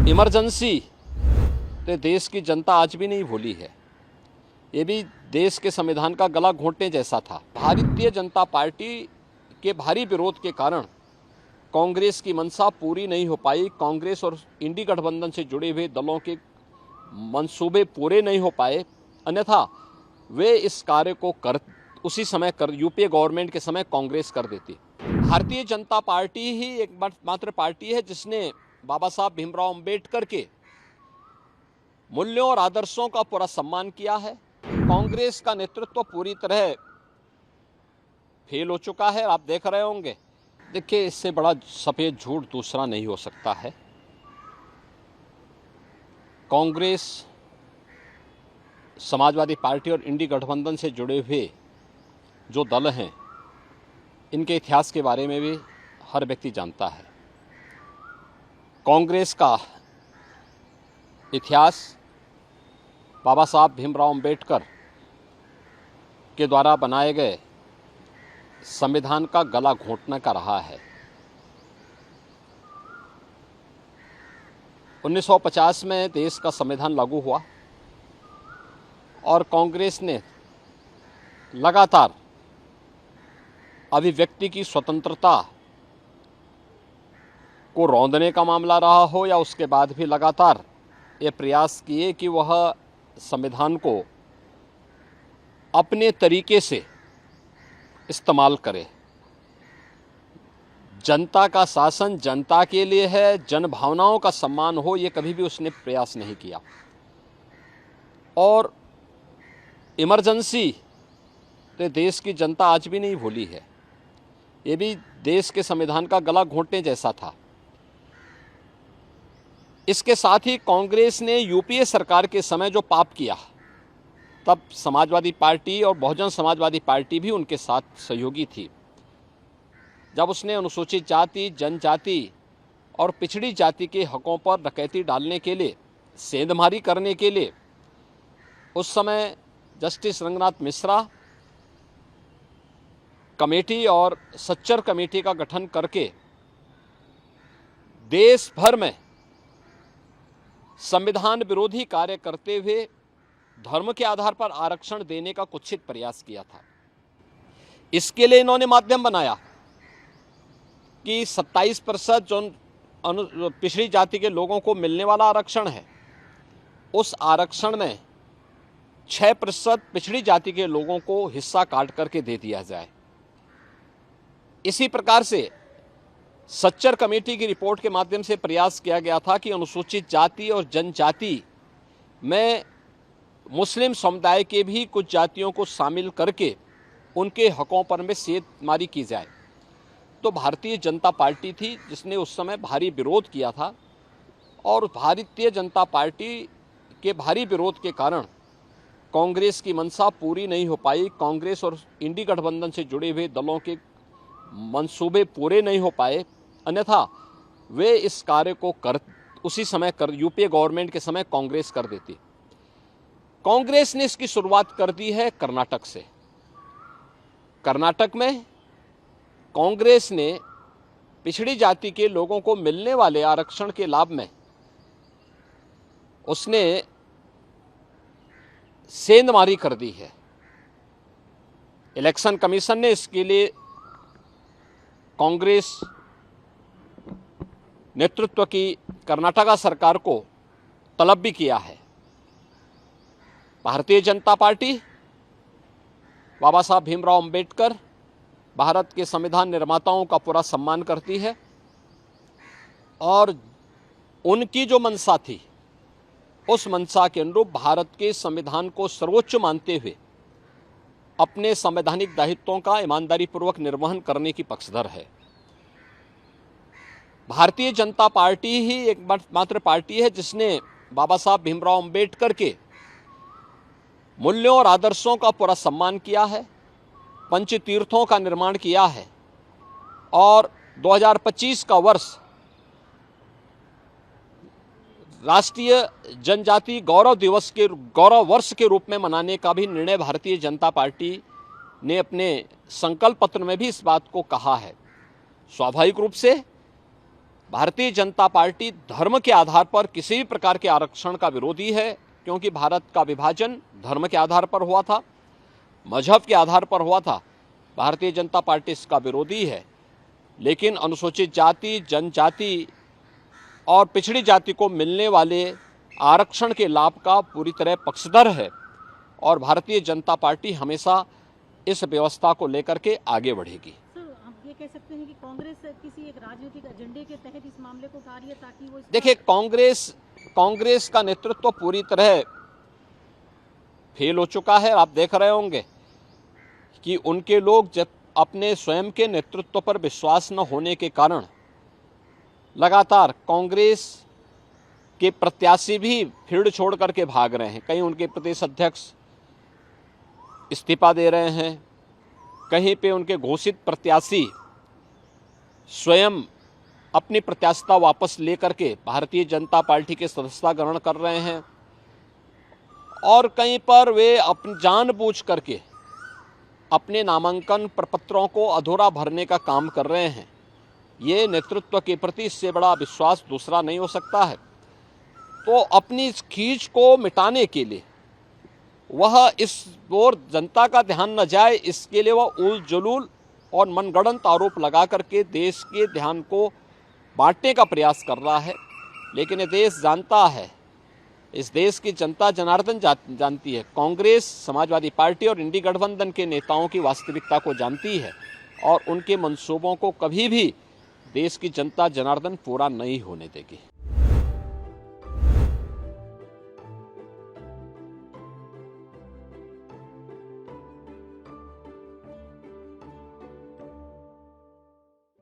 Emergency तो देश की जनता आज भी नहीं भूली है। ये भी देश के संविधान का गला घोंटने जैसा था। भारतीय जनता पार्टी के भारी विरोध के कारण कांग्रेस की मंशा पूरी नहीं हो पाई। कांग्रेस और इंडी गठबंधन से जुड़े हुए दलों के मंसूबे पूरे नहीं हो पाए, अन्यथा वे इस कार्य को उसी समय यूपीए गवर्नमेंट के समय कांग्रेस कर देती। भारतीय जनता पार्टी ही एकमात्र पार्टी है जिसने बाबा साहब भीमराव अंबेडकर के मूल्यों और आदर्शों का पूरा सम्मान किया है। कांग्रेस का नेतृत्व पूरी तरह फेल हो चुका है, आप देख रहे होंगे। देखिए, इससे बड़ा सफेद झूठ दूसरा नहीं हो सकता है। कांग्रेस, समाजवादी पार्टी और इंडी गठबंधन से जुड़े हुए जो दल हैं, इनके इतिहास के बारे में भी हर व्यक्ति जानता है। कांग्रेस का इतिहास बाबा साहब भीमराव अंबेडकर के द्वारा बनाए गए संविधान का गला घोंटने का रहा है। 1950 में देश का संविधान लागू हुआ और कांग्रेस ने लगातार अभिव्यक्ति की स्वतंत्रता को रौंदने का मामला रहा हो या उसके बाद भी लगातार ये प्रयास किए कि वह संविधान को अपने तरीके से इस्तेमाल करे। जनता का शासन जनता के लिए है, जन भावनाओं का सम्मान हो, ये कभी भी उसने प्रयास नहीं किया। और इमरजेंसी तो देश की जनता आज भी नहीं भूली है। ये भी देश के संविधान का गला घोंटने जैसा था। इसके साथ ही कांग्रेस ने यूपीए सरकार के समय जो पाप किया, तब समाजवादी पार्टी और बहुजन समाजवादी पार्टी भी उनके साथ सहयोगी थी। जब उसने अनुसूचित जाति, जनजाति और पिछड़ी जाति के हकों पर डकैती डालने के लिए, सेंधमारी करने के लिए उस समय जस्टिस रंगनाथ मिश्रा कमेटी और सच्चर कमेटी का गठन करके देश भर में संविधान विरोधी कार्य करते हुए धर्म के आधार पर आरक्षण देने का कुत्सित प्रयास किया था। इसके लिए इन्होंने माध्यम बनाया कि 27% जो पिछड़ी जाति के लोगों को मिलने वाला आरक्षण है, उस आरक्षण में 6% पिछड़ी जाति के लोगों को हिस्सा काट करके दे दिया जाए। इसी प्रकार से सच्चर कमेटी की रिपोर्ट के माध्यम से प्रयास किया गया था कि अनुसूचित जाति और जनजाति में मुस्लिम समुदाय के भी कुछ जातियों को शामिल करके उनके हकों पर में सेंधमारी की जाए। तो भारतीय जनता पार्टी थी जिसने उस समय भारी विरोध किया था और भारतीय जनता पार्टी के भारी विरोध के कारण कांग्रेस की मंशा पूरी नहीं हो पाई। कांग्रेस और इंडी गठबंधन से जुड़े हुए दलों के मंसूबे पूरे नहीं हो पाए, अन्यथा वे इस कार्य को उसी समय यूपीए गवर्नमेंट के समय कांग्रेस कर देती। कांग्रेस ने इसकी शुरुआत कर दी है कर्नाटक से। कर्नाटक में कांग्रेस ने पिछड़ी जाति के लोगों को मिलने वाले आरक्षण के लाभ में उसने सेंधमारी कर दी है। इलेक्शन कमीशन ने इसके लिए कांग्रेस नेतृत्व की कर्नाटका सरकार को तलब भी किया है। भारतीय जनता पार्टी बाबा साहब भीमराव अंबेडकर, भारत के संविधान निर्माताओं का पूरा सम्मान करती है और उनकी जो मंशा थी, उस मंशा के अनुरूप भारत के संविधान को सर्वोच्च मानते हुए अपने संवैधानिक दायित्वों का ईमानदारीपूर्वक निर्वहन करने की पक्षधर है। भारतीय जनता पार्टी ही एकमात्र पार्टी है जिसने बाबा साहब भीमराव अंबेडकर के मूल्यों और आदर्शों का पूरा सम्मान किया है, पंचतीर्थों का निर्माण किया है और 2025 का वर्ष राष्ट्रीय जनजाति गौरव वर्ष के रूप में मनाने का भी निर्णय भारतीय जनता पार्टी ने अपने संकल्प पत्र में भी इस बात को कहा है। स्वाभाविक रूप से भारतीय जनता पार्टी धर्म के आधार पर किसी भी प्रकार के आरक्षण का विरोधी है, क्योंकि भारत का विभाजन धर्म के आधार पर हुआ था, मजहब के आधार पर हुआ था। भारतीय जनता पार्टी इसका विरोधी है, लेकिन अनुसूचित जाति, जनजाति और पिछड़ी जाति को मिलने वाले आरक्षण के लाभ का पूरी तरह पक्षधर है और भारतीय जनता पार्टी हमेशा इस व्यवस्था को लेकर के आगे बढ़ेगी। हम ये कह सकते हैं कि कांग्रेस किसी एक राजनीतिक एजेंडे के तहत इस मामले को उठा रही है ताकि वो देखिए, कांग्रेस का नेतृत्व पूरी तरह फेल हो चुका है। आप देख रहे होंगे कि उनके लोग जब अपने स्वयं के नेतृत्व पर विश्वास न होने के कारण लगातार कांग्रेस के प्रत्याशी भी फील्ड छोड़ करके भाग रहे हैं। कहीं उनके प्रदेश अध्यक्ष इस्तीफा दे रहे हैं, कहीं पे उनके घोषित प्रत्याशी स्वयं अपनी प्रत्याशिता वापस लेकर के भारतीय जनता पार्टी के सदस्यता ग्रहण कर रहे हैं, और कहीं पर वे अपनी जानबूझ करके अपने नामांकन प्रपत्रों को अधूरा भरने का काम कर रहे हैं। ये नेतृत्व के प्रति इससे बड़ा विश्वास दूसरा नहीं हो सकता है। तो अपनी इस खींच को मिटाने के लिए वह इस ओर जनता का ध्यान न जाए, इसके लिए वह उल जलूल और मनगढ़ंत आरोप लगा करके देश के ध्यान को बांटने का प्रयास कर रहा है। लेकिन ये देश जानता है, इस देश की जनता जनार्दन जानती है, कांग्रेस, समाजवादी पार्टी और इंडी गठबंधन के नेताओं की वास्तविकता को जानती है और उनके मंसूबों को कभी भी देश की जनता जनार्दन पूरा नहीं होने देगी।